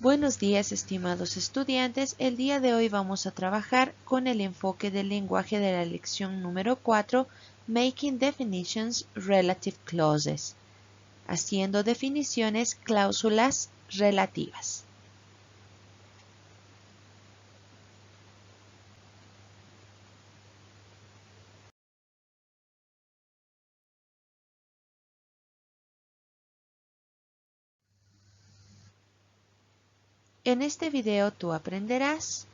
Buenos días, estimados estudiantes. El día de hoy vamos a trabajar con el enfoque del lenguaje de la lección número 4, Making Definitions Relative Clauses, haciendo definiciones cláusulas relativas. En este video tú aprenderás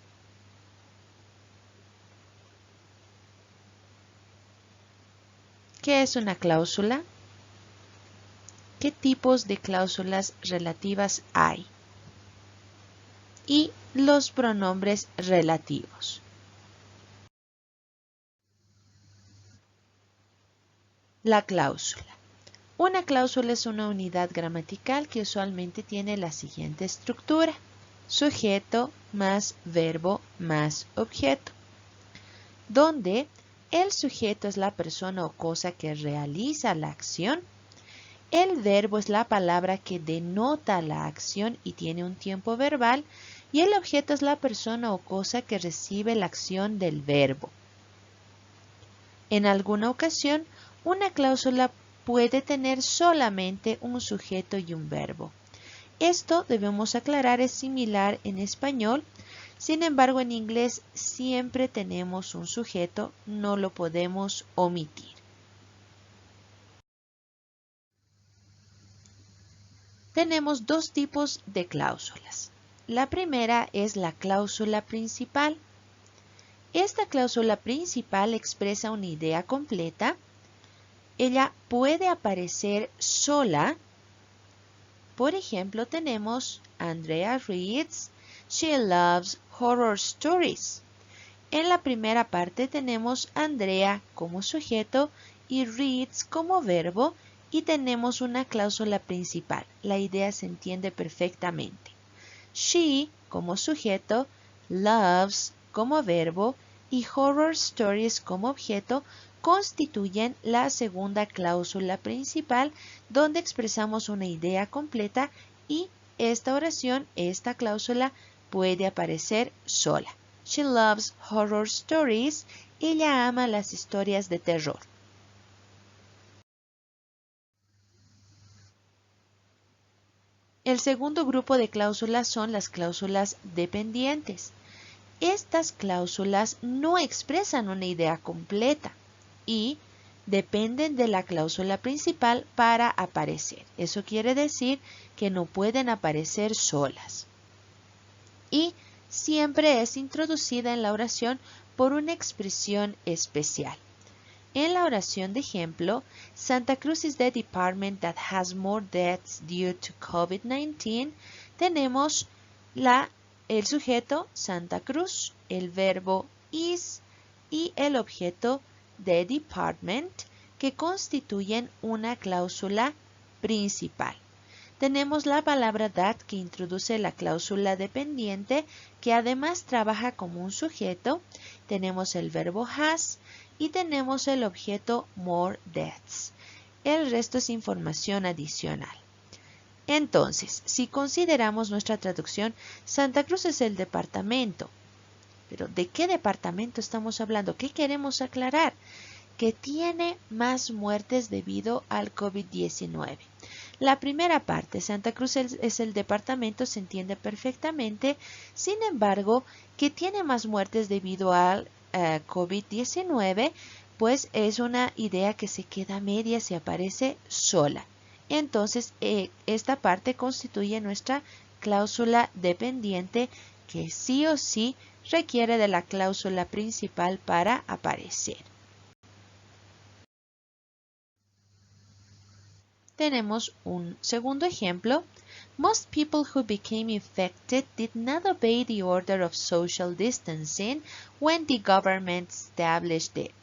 qué es una cláusula, qué tipos de cláusulas relativas hay y los pronombres relativos. La cláusula. Una cláusula es una unidad gramatical que usualmente tiene la siguiente estructura: sujeto más verbo más objeto, donde el sujeto es la persona o cosa que realiza la acción, el verbo es la palabra que denota la acción y tiene un tiempo verbal, y el objeto es la persona o cosa que recibe la acción del verbo. En alguna ocasión, una cláusula puede tener solamente un sujeto y un verbo. Esto, debemos aclarar, es similar en español. Sin embargo, en inglés siempre tenemos un sujeto, no lo podemos omitir. Tenemos dos tipos de cláusulas. La primera es la cláusula principal. Esta cláusula principal expresa una idea completa. Ella puede aparecer sola. Por ejemplo, tenemos Andrea reads, she loves horror stories. En la primera parte tenemos Andrea como sujeto y reads como verbo, y tenemos una cláusula principal. La idea se entiende perfectamente. She como sujeto, loves como verbo y horror stories como objeto constituyen la segunda cláusula principal, donde expresamos una idea completa, y esta oración, esta cláusula, puede aparecer sola. She loves horror stories. Ella ama las historias de terror. El segundo grupo de cláusulas son las cláusulas dependientes. Estas cláusulas no expresan una idea completa y dependen de la cláusula principal para aparecer. Eso quiere decir que no pueden aparecer solas. Y siempre es introducida en la oración por una expresión especial. En la oración de ejemplo, Santa Cruz is the department that has more deaths due to COVID-19, tenemos el sujeto Santa Cruz, el verbo is y el objeto the department, que constituyen una cláusula principal. Tenemos la palabra that, que introduce la cláusula dependiente, que además trabaja como un sujeto. Tenemos el verbo has y tenemos el objeto more deaths. El resto es información adicional. Entonces, si consideramos nuestra traducción, Santa Cruz es el departamento. Pero ¿de qué departamento estamos hablando? ¿Qué queremos aclarar? Que tiene más muertes debido al COVID-19. La primera parte, Santa Cruz es el departamento, se entiende perfectamente. Sin embargo, que tiene más muertes debido al COVID-19, pues es una idea que se queda media, se aparece sola. Entonces, esta parte constituye nuestra cláusula dependiente, que sí o sí requiere de la cláusula principal para aparecer. Tenemos un segundo ejemplo. Most people who became infected did not obey the order of social distancing when the government established it.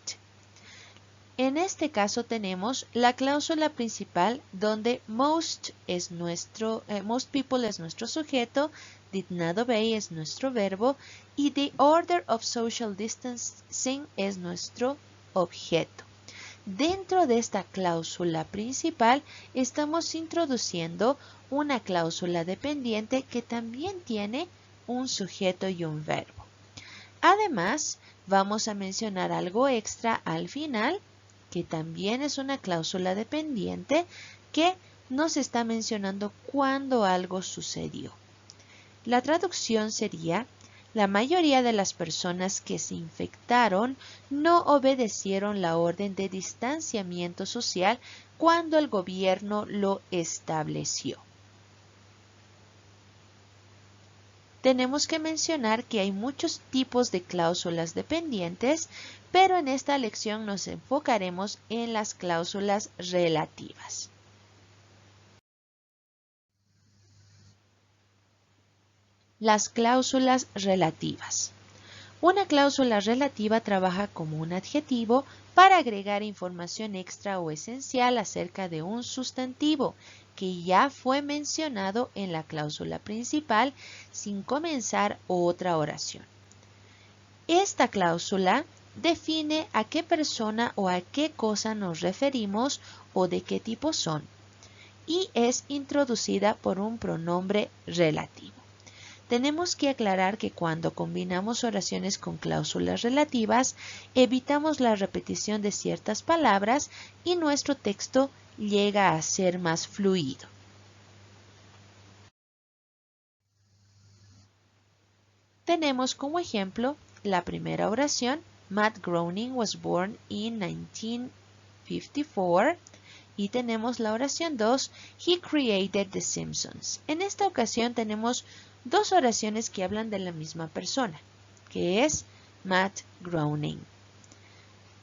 En este caso tenemos la cláusula principal, donde most people es nuestro sujeto, did not obey es nuestro verbo y the order of social distancing es nuestro objeto. dentro de esta cláusula principal estamos introduciendo una cláusula dependiente que también tiene un sujeto y un verbo. Además, vamos a mencionar algo extra al final, que también es una cláusula dependiente que nos está mencionando cuándo algo sucedió. La traducción sería: la mayoría de las personas que se infectaron no obedecieron la orden de distanciamiento social cuando el gobierno lo estableció. Tenemos que mencionar que hay muchos tipos de cláusulas dependientes, pero en esta lección nos enfocaremos en las cláusulas relativas. Las cláusulas relativas. Una cláusula relativa trabaja como un adjetivo para agregar información extra o esencial acerca de un sustantivo que ya fue mencionado en la cláusula principal sin comenzar otra oración. Esta cláusula define a qué persona o a qué cosa nos referimos o de qué tipo son, y es introducida por un pronombre relativo. Tenemos que aclarar que cuando combinamos oraciones con cláusulas relativas, evitamos la repetición de ciertas palabras y nuestro texto llega a ser más fluido. Tenemos como ejemplo la primera oración: Matt Groening was born in 1954. Y tenemos la oración 2, He created The Simpsons. En esta ocasión tenemos dos oraciones que hablan de la misma persona, que es Matt Groening.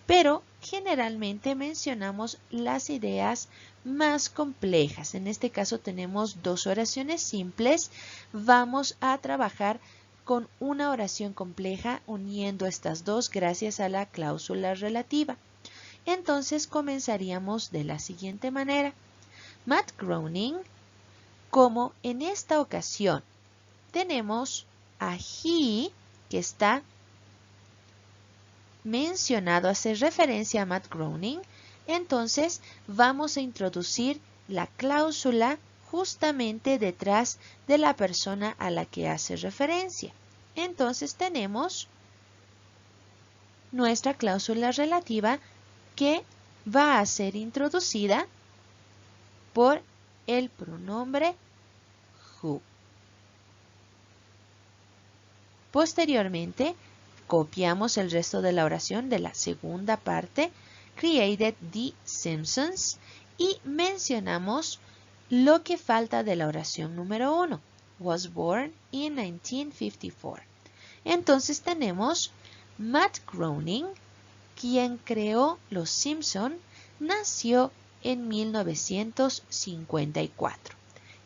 Pero generalmente mencionamos las ideas más complejas. En este caso tenemos dos oraciones simples. Vamos a trabajar con una oración compleja uniendo estas dos gracias a la cláusula relativa. Entonces comenzaríamos de la siguiente manera: Matt Groening, como en esta ocasión tenemos a he, que está mencionado, hace referencia a Matt Groening, entonces vamos a introducir la cláusula justamente detrás de la persona a la que hace referencia. Entonces tenemos nuestra cláusula relativa que va a ser introducida por el pronombre who. Posteriormente, copiamos el resto de la oración de la segunda parte, created the Simpsons, y mencionamos lo que falta de la oración número 1, was born in 1954. Entonces tenemos Matt Groening, quien creó Los Simpson, nació en 1954.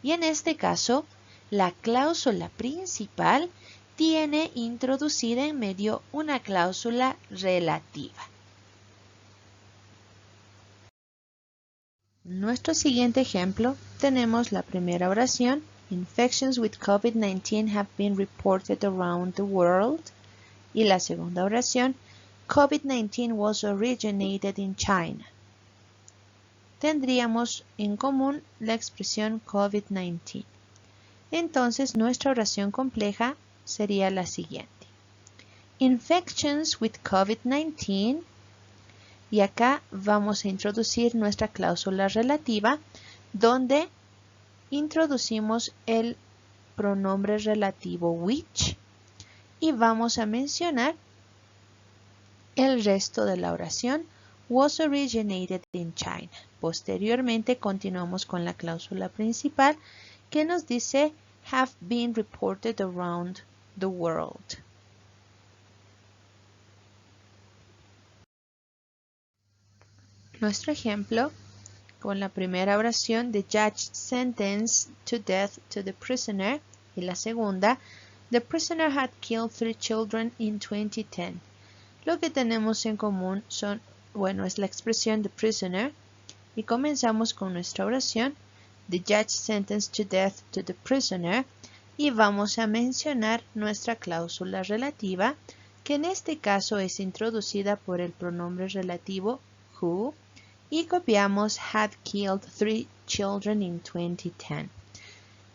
Y en este caso, la cláusula principal tiene introducida en medio una cláusula relativa. En nuestro siguiente ejemplo tenemos la primera oración: Infections with COVID-19 have been reported around the world. Y la segunda oración: COVID-19 was originated in China. Tendríamos en común la expresión COVID-19. Entonces nuestra oración compleja sería la siguiente: Infections with COVID-19, y acá vamos a introducir nuestra cláusula relativa, donde introducimos el pronombre relativo which, y vamos a mencionar el resto de la oración: was originated in China. Posteriormente continuamos con la cláusula principal que nos dice have been reported around the world. Nuestro ejemplo con la primera oración: the judge sentenced to death to the prisoner, y la segunda: the prisoner had killed 3 children in 2010. Lo que tenemos en común es la expresión the prisoner, y comenzamos con nuestra oración: the judge sentenced to death to the prisoner, y vamos a mencionar nuestra cláusula relativa, que en este caso es introducida por el pronombre relativo who, y copiamos had killed 3 children in 2010,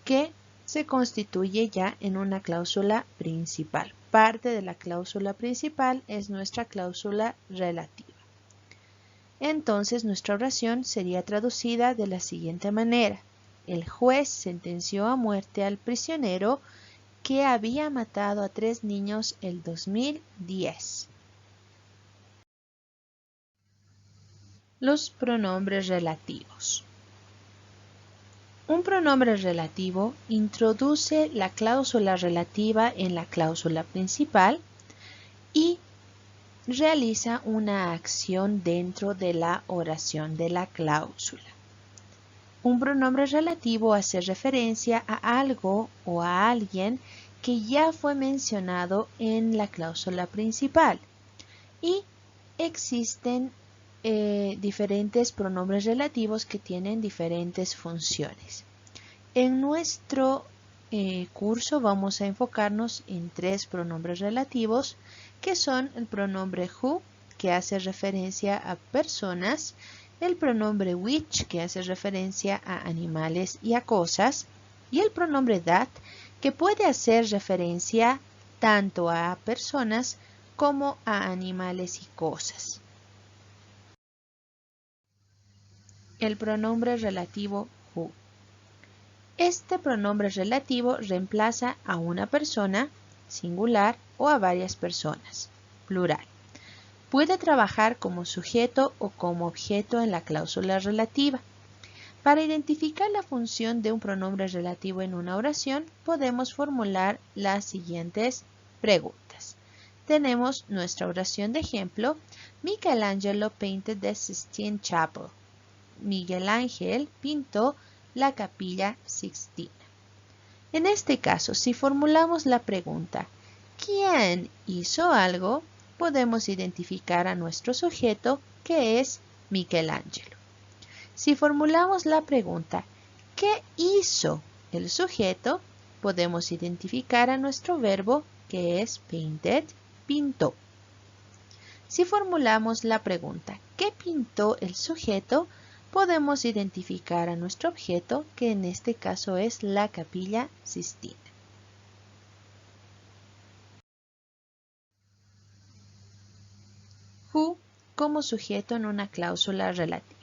que se constituye ya en una cláusula principal. Parte de la cláusula principal es nuestra cláusula relativa. Entonces nuestra oración sería traducida de la siguiente manera. El juez sentenció a muerte al prisionero que había matado a 3 niños el 2010. Los pronombres relativos. Un pronombre relativo introduce la cláusula relativa en la cláusula principal y realiza una acción dentro de la oración de la cláusula. Un pronombre relativo hace referencia a algo o a alguien que ya fue mencionado en la cláusula principal y existen diferentes pronombres relativos que tienen diferentes funciones. En nuestro curso vamos a enfocarnos en 3 pronombres relativos que son el pronombre who, que hace referencia a personas, el pronombre which, que hace referencia a animales y a cosas, y el pronombre that, que puede hacer referencia tanto a personas como a animales y cosas. El pronombre relativo who. Este pronombre relativo reemplaza a una persona, singular, o a varias personas, plural. Puede trabajar como sujeto o como objeto en la cláusula relativa. Para identificar la función de un pronombre relativo en una oración, podemos formular las siguientes preguntas. Tenemos nuestra oración de ejemplo. Michelangelo painted the Sistine Chapel. Miguel Ángel pintó la Capilla Sixtina. En este caso, si formulamos la pregunta ¿quién hizo algo?, podemos identificar a nuestro sujeto, que es Michelangelo. Si formulamos la pregunta ¿qué hizo el sujeto?, podemos identificar a nuestro verbo, que es painted, pintó. Si formulamos la pregunta ¿qué pintó el sujeto?, podemos identificar a nuestro objeto, que en este caso es la Capilla Sixtina. Who como sujeto en una cláusula relativa.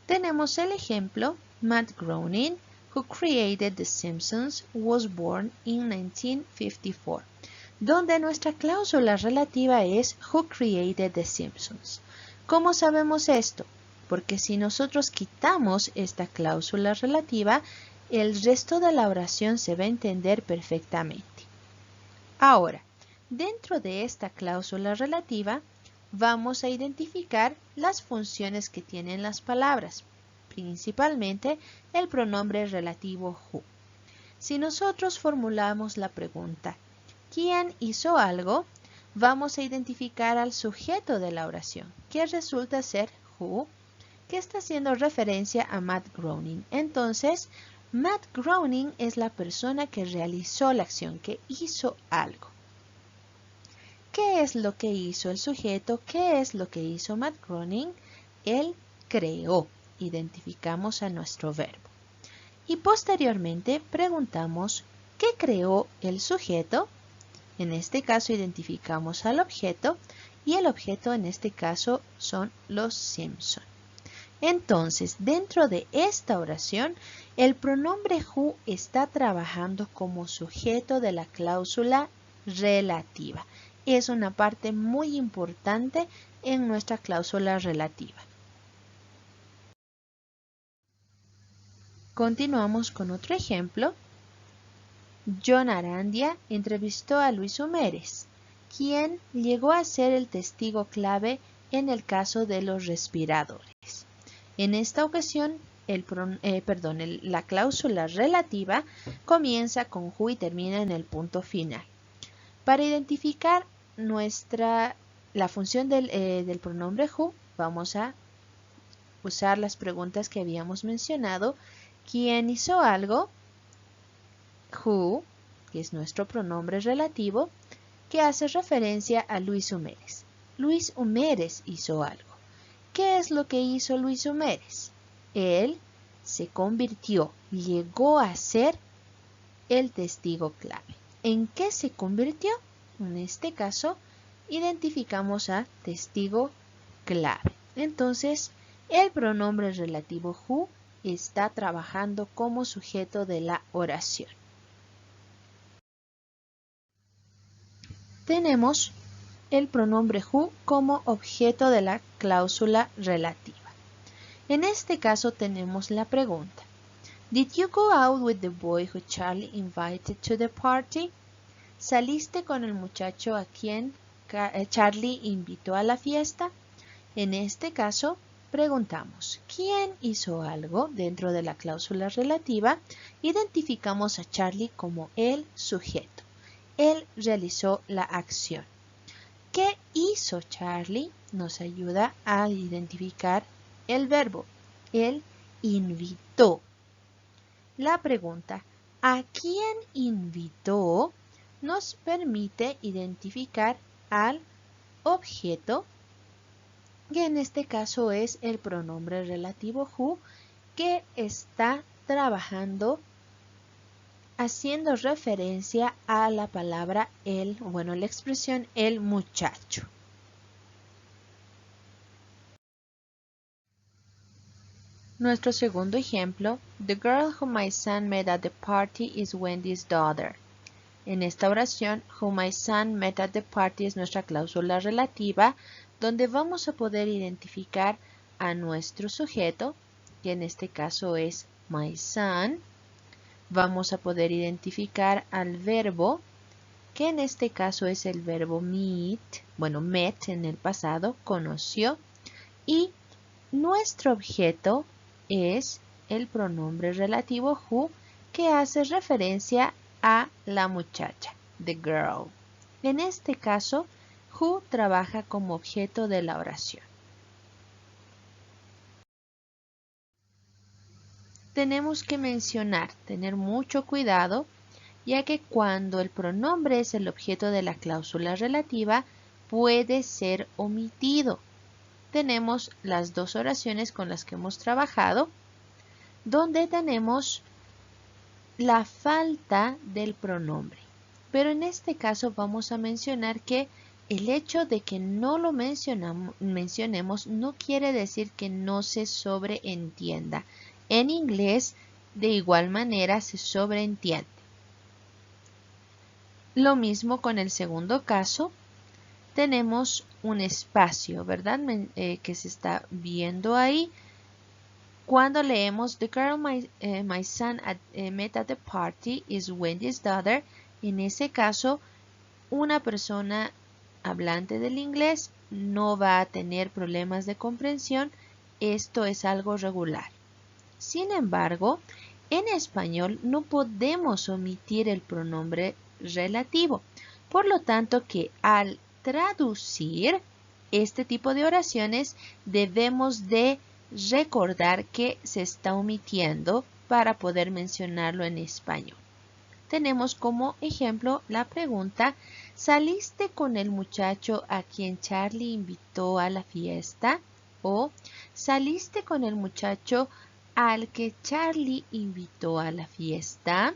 Tenemos el ejemplo, Matt Groening, who created The Simpsons, was born in 1954, donde nuestra cláusula relativa es who created The Simpsons. ¿Cómo sabemos esto? Porque si nosotros quitamos esta cláusula relativa, el resto de la oración se va a entender perfectamente. Ahora, dentro de esta cláusula relativa, vamos a identificar las funciones que tienen las palabras, principalmente el pronombre relativo who. Si nosotros formulamos la pregunta ¿quién hizo algo?, vamos a identificar al sujeto de la oración, que resulta ser who, que está haciendo referencia a Matt Groening. Entonces, Matt Groening es la persona que realizó la acción, que hizo algo. ¿Qué es lo que hizo el sujeto? ¿Qué es lo que hizo Matt Groening? Él creó. Identificamos a nuestro verbo. Y posteriormente preguntamos ¿qué creó el sujeto? En este caso identificamos al objeto y el objeto en este caso son los Simpson. Entonces, dentro de esta oración, el pronombre who está trabajando como sujeto de la cláusula relativa. Es una parte muy importante en nuestra cláusula relativa. Continuamos con otro ejemplo. John Arandia entrevistó a Luis Humérez, quien llegó a ser el testigo clave en el caso de los respiradores. En esta ocasión, la cláusula relativa comienza con who y termina en el punto final. Para identificar la función del pronombre who, vamos a usar las preguntas que habíamos mencionado. ¿Quién hizo algo? Who, que es nuestro pronombre relativo, que hace referencia a Luis Humérez. Luis Humérez hizo algo. ¿Qué es lo que hizo Luis Humérez? Él se convirtió, llegó a ser el testigo clave. ¿En qué se convirtió? En este caso, identificamos a testigo clave. Entonces, el pronombre relativo who está trabajando como sujeto de la oración. Tenemos el pronombre who como objeto de la cláusula relativa. En este caso tenemos la pregunta: Did you go out with the boy who Charlie invited to the party? ¿Saliste con el muchacho a quien Charlie invitó a la fiesta? En este caso, preguntamos, ¿quién hizo algo dentro de la cláusula relativa? Identificamos a Charlie como el sujeto. Él realizó la acción. ¿Qué hizo Charlie? Nos ayuda a identificar el verbo. Él invitó. La pregunta, ¿a quién invitó? Nos permite identificar al objeto, que en este caso es el pronombre relativo who, que está trabajando haciendo referencia a la palabra el, la expresión el muchacho. Nuestro segundo ejemplo, the girl whom my son met at the party is Wendy's daughter. En esta oración, whom my son met at the party es nuestra cláusula relativa, donde vamos a poder identificar a nuestro sujeto, que en este caso es my son. Vamos a poder identificar al verbo, que en este caso es el verbo meet, met en el pasado, conoció, y nuestro objeto es el pronombre relativo who, que hace referencia a la muchacha, the girl. En este caso, who trabaja como objeto de la oración. Tenemos que tener mucho cuidado, ya que cuando el pronombre es el objeto de la cláusula relativa, puede ser omitido. Tenemos las dos oraciones con las que hemos trabajado, donde tenemos la falta del pronombre. Pero en este caso vamos a mencionar que el hecho de que no lo mencionemos no quiere decir que no se sobreentienda. En inglés, de igual manera, se sobreentiende. Lo mismo con el segundo caso. Tenemos un espacio, ¿verdad? Que se está viendo ahí. Cuando leemos The girl my son met at the party is Wendy's daughter, en ese caso, una persona hablante del inglés no va a tener problemas de comprensión. Esto es algo regular. Sin embargo, en español no podemos omitir el pronombre relativo. Por lo tanto, que al traducir este tipo de oraciones debemos de recordar que se está omitiendo para poder mencionarlo en español. Tenemos como ejemplo la pregunta, ¿saliste con el muchacho a quien Charlie invitó a la fiesta? O ¿saliste con el muchacho al que Charlie invitó a la fiesta?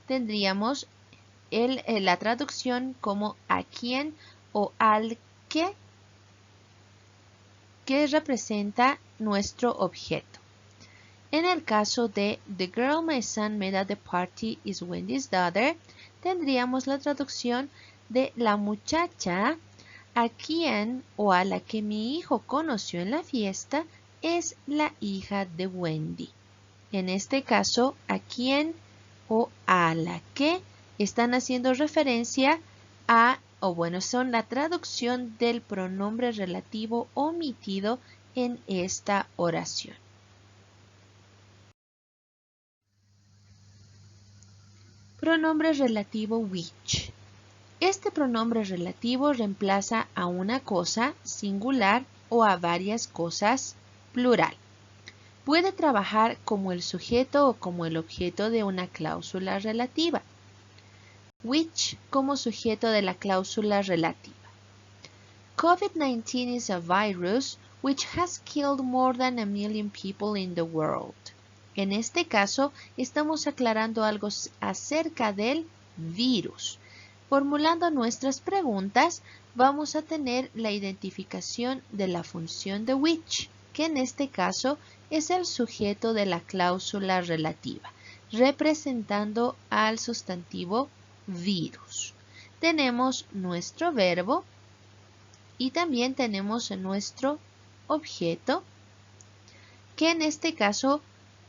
Tendríamos la traducción como a quién o al que representa nuestro objeto. En el caso de The girl my son met at the party is Wendy's daughter, tendríamos la traducción de la muchacha a quien o a la que mi hijo conoció en la fiesta es la hija de Wendy. En este caso, a quien o a la que están haciendo referencia a, son la traducción del pronombre relativo omitido en esta oración. Pronombre relativo which. Este pronombre relativo reemplaza a una cosa singular o a varias cosas plural. Puede trabajar como el sujeto o como el objeto de una cláusula relativa. Which como sujeto de la cláusula relativa. COVID-19 is a virus which has killed more than 1 million people in the world. En este caso, estamos aclarando algo acerca del virus. Formulando nuestras preguntas, vamos a tener la identificación de la función de which, que en este caso es el sujeto de la cláusula relativa, representando al sustantivo virus. Tenemos nuestro verbo y también tenemos nuestro objeto, que en este caso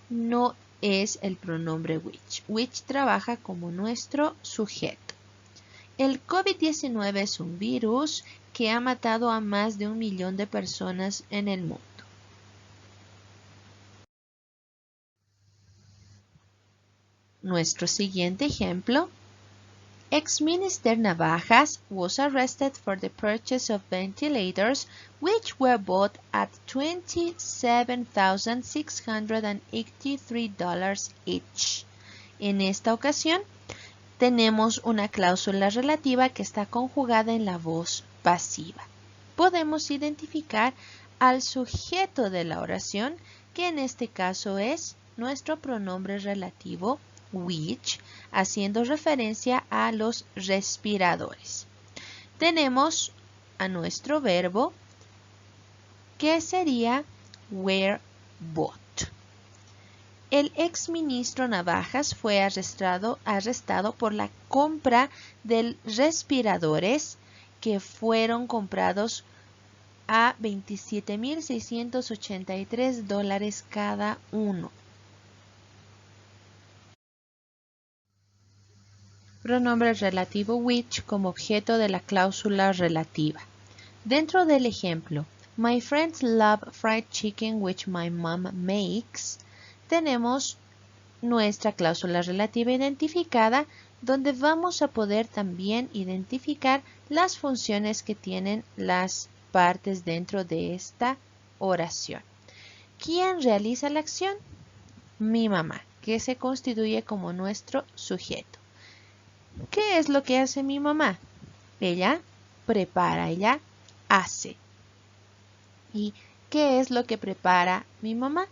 no es el pronombre which. Which trabaja como nuestro sujeto. El COVID-19 es un virus que ha matado a más de 1 millón de personas en el mundo. Nuestro siguiente ejemplo. Ex-Minister Navajas was arrested for the purchase of ventilators which were bought at $27,683 each. En esta ocasión, tenemos una cláusula relativa que está conjugada en la voz pasiva. Podemos identificar al sujeto de la oración, que en este caso es nuestro pronombre relativo which, haciendo referencia a los respiradores. Tenemos a nuestro verbo, que sería were bought. El exministro Navajas fue arrestado por la compra de respiradores que fueron comprados a $27,683 cada uno. Pronombre relativo which como objeto de la cláusula relativa. Dentro del ejemplo, My friends love fried chicken which my mom makes, tenemos nuestra cláusula relativa identificada, donde vamos a poder también identificar las funciones que tienen las partes dentro de esta oración. ¿Quién realiza la acción? Mi mamá, que se constituye como nuestro sujeto. ¿Qué es lo que hace mi mamá? Ella prepara, ella hace. ¿Y qué es lo que prepara mi mamá?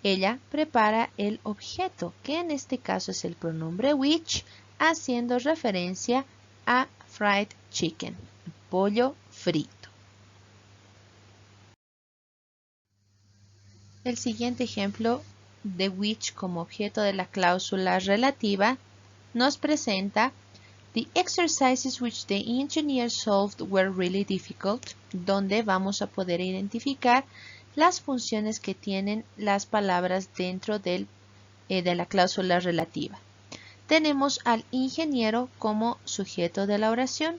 Ella prepara el objeto, que en este caso es el pronombre which, haciendo referencia a fried chicken, pollo frito. El siguiente ejemplo de which como objeto de la cláusula relativa nos presenta The exercises which the engineer solved were really difficult, donde vamos a poder identificar las funciones que tienen las palabras dentro de la cláusula relativa. Tenemos al ingeniero como sujeto de la oración.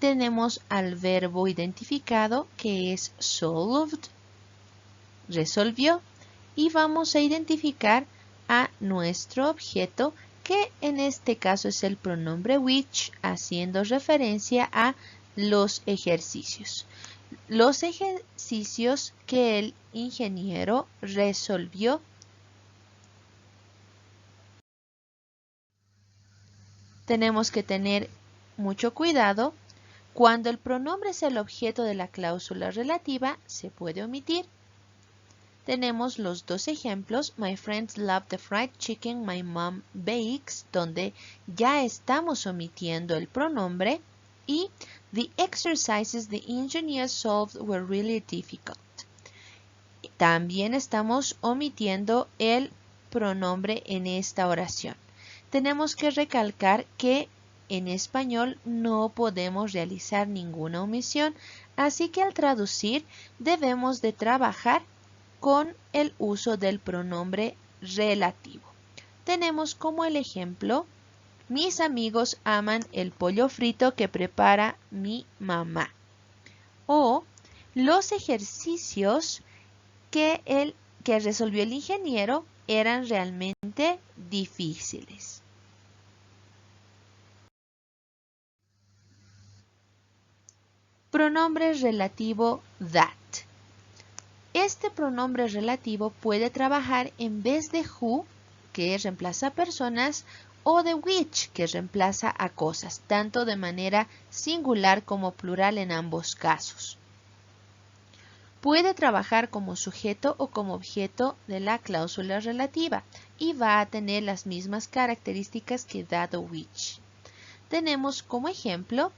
Tenemos al verbo identificado, que es solved, resolvió, y vamos a identificar a nuestro objeto, que en este caso es el pronombre which, haciendo referencia a los ejercicios. Los ejercicios que el ingeniero resolvió. Tenemos que tener mucho cuidado. Cuando el pronombre es el objeto de la cláusula relativa, se puede omitir. Tenemos los dos ejemplos, My friends love the fried chicken my mom bakes, donde ya estamos omitiendo el pronombre, y the exercises the engineer solved were really difficult. También estamos omitiendo el pronombre en esta oración. Tenemos que recalcar que en español no podemos realizar ninguna omisión, así que al traducir debemos de trabajar con el uso del pronombre relativo. Tenemos como el ejemplo, mis amigos aman el pollo frito que prepara mi mamá. O los ejercicios que resolvió el ingeniero eran realmente difíciles. Pronombre relativo that. Este pronombre relativo puede trabajar en vez de who, que reemplaza a personas, o de which, que reemplaza a cosas, tanto de manera singular como plural en ambos casos. Puede trabajar como sujeto o como objeto de la cláusula relativa y va a tener las mismas características que that of which. Tenemos como ejemplo,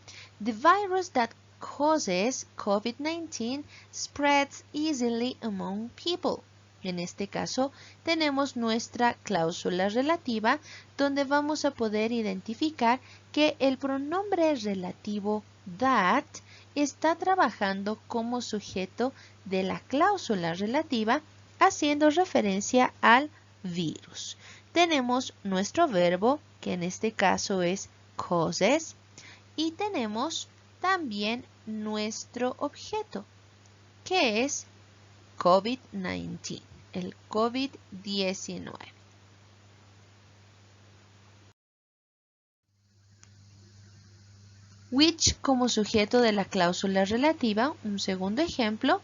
the virus that causes COVID-19 spreads easily among people. En este caso, tenemos nuestra cláusula relativa donde vamos a poder identificar que el pronombre relativo that está trabajando como sujeto de la cláusula relativa haciendo referencia al virus. Tenemos nuestro verbo, que en este caso es causes, y tenemos también nuestro objeto, que es COVID-19, el COVID-19. Which como sujeto de la cláusula relativa, un segundo ejemplo.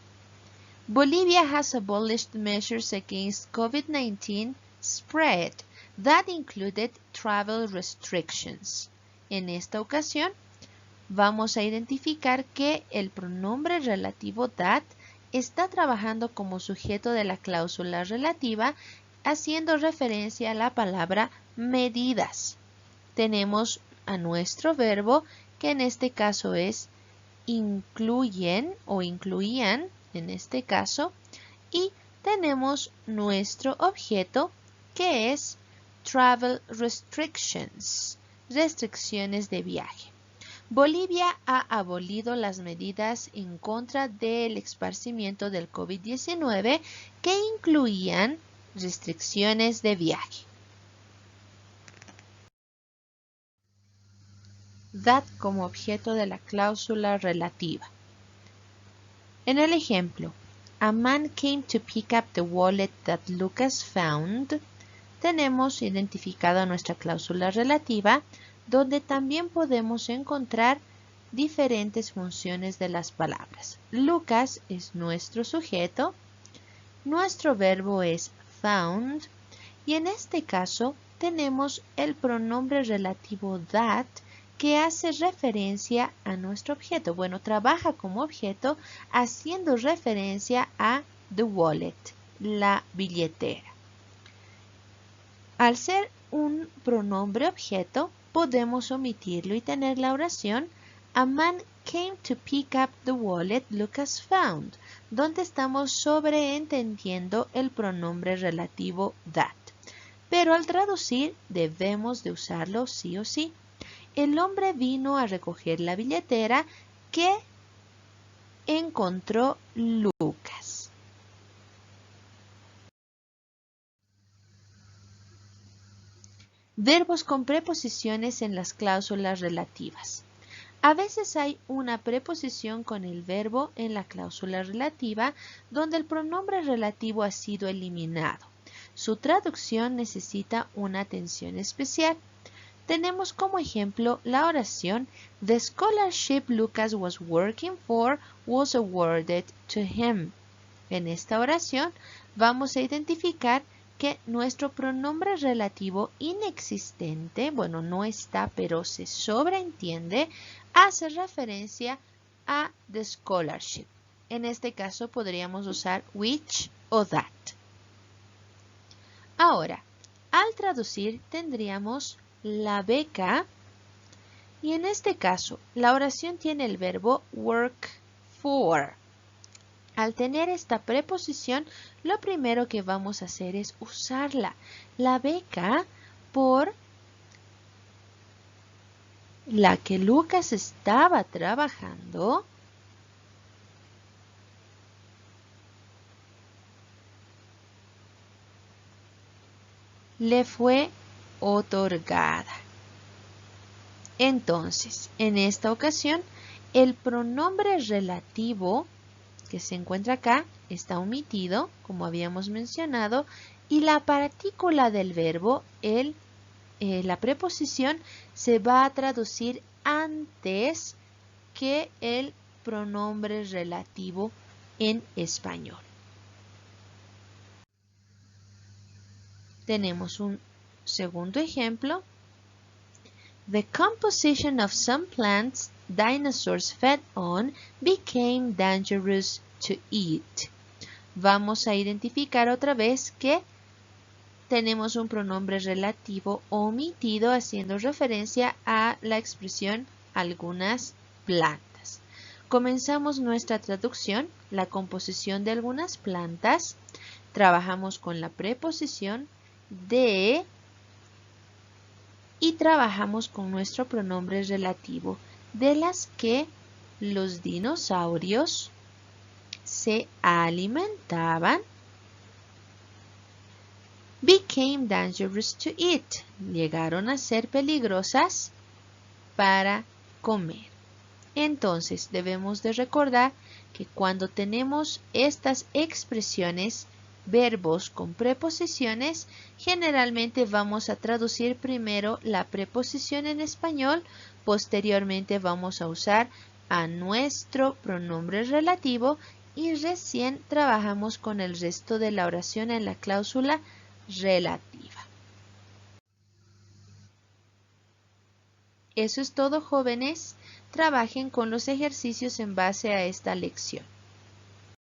Bolivia has abolished measures against COVID-19 spread that included travel restrictions. En esta ocasión, vamos a identificar que el pronombre relativo that está trabajando como sujeto de la cláusula relativa, haciendo referencia a la palabra medidas. Tenemos a nuestro verbo, que en este caso es incluyen o incluían, en este caso, y tenemos nuestro objeto, que es travel restrictions, restricciones de viaje. Bolivia ha abolido las medidas en contra del esparcimiento del COVID-19 que incluían restricciones de viaje. That como objeto de la cláusula relativa. En el ejemplo, a man came to pick up the wallet that Lucas found, tenemos identificada nuestra cláusula relativa, donde también podemos encontrar diferentes funciones de las palabras. Lucas es nuestro sujeto, nuestro verbo es found, y en este caso tenemos el pronombre relativo that, que hace referencia a nuestro objeto. Bueno, trabaja como objeto haciendo referencia a the wallet, la billetera. Al ser un pronombre objeto, podemos omitirlo y tener la oración a man came to pick up the wallet Lucas found, donde estamos sobreentendiendo el pronombre relativo that. Pero al traducir debemos de usarlo sí o sí. El hombre vino a recoger la billetera que encontró Lucas. Verbos con preposiciones en las cláusulas relativas. A veces hay una preposición con el verbo en la cláusula relativa donde el pronombre relativo ha sido eliminado. Su traducción necesita una atención especial. Tenemos como ejemplo la oración The scholarship Lucas was working for was awarded to him. En esta oración vamos a identificar que nuestro pronombre relativo inexistente, bueno, no está, pero se sobreentiende, hace referencia a the scholarship. En este caso podríamos usar which o that. Ahora, al traducir tendríamos la beca y en este caso la oración tiene el verbo work for. Al tener esta preposición, lo primero que vamos a hacer es usarla. La beca por la que Lucas estaba trabajando le fue otorgada. Entonces, en esta ocasión, el pronombre relativo que se encuentra acá está omitido, como habíamos mencionado, y la partícula del verbo, la preposición, se va a traducir antes que el pronombre relativo en español. Tenemos un segundo ejemplo. The composition of some plants dinosaurs fed on became dangerous to eat. Vamos a identificar otra vez que tenemos un pronombre relativo omitido haciendo referencia a la expresión algunas plantas. Comenzamos nuestra traducción, la composición de algunas plantas. Trabajamos con la preposición de y trabajamos con nuestro pronombre relativo de las que los dinosaurios se alimentaban. Became dangerous to eat. Llegaron a ser peligrosas para comer. Entonces debemos de recordar que cuando tenemos estas expresiones, verbos con preposiciones, generalmente vamos a traducir primero la preposición en español, posteriormente vamos a usar a nuestro pronombre relativo y recién trabajamos con el resto de la oración en la cláusula relativa. Eso es todo, jóvenes. Trabajen con los ejercicios en base a esta lección.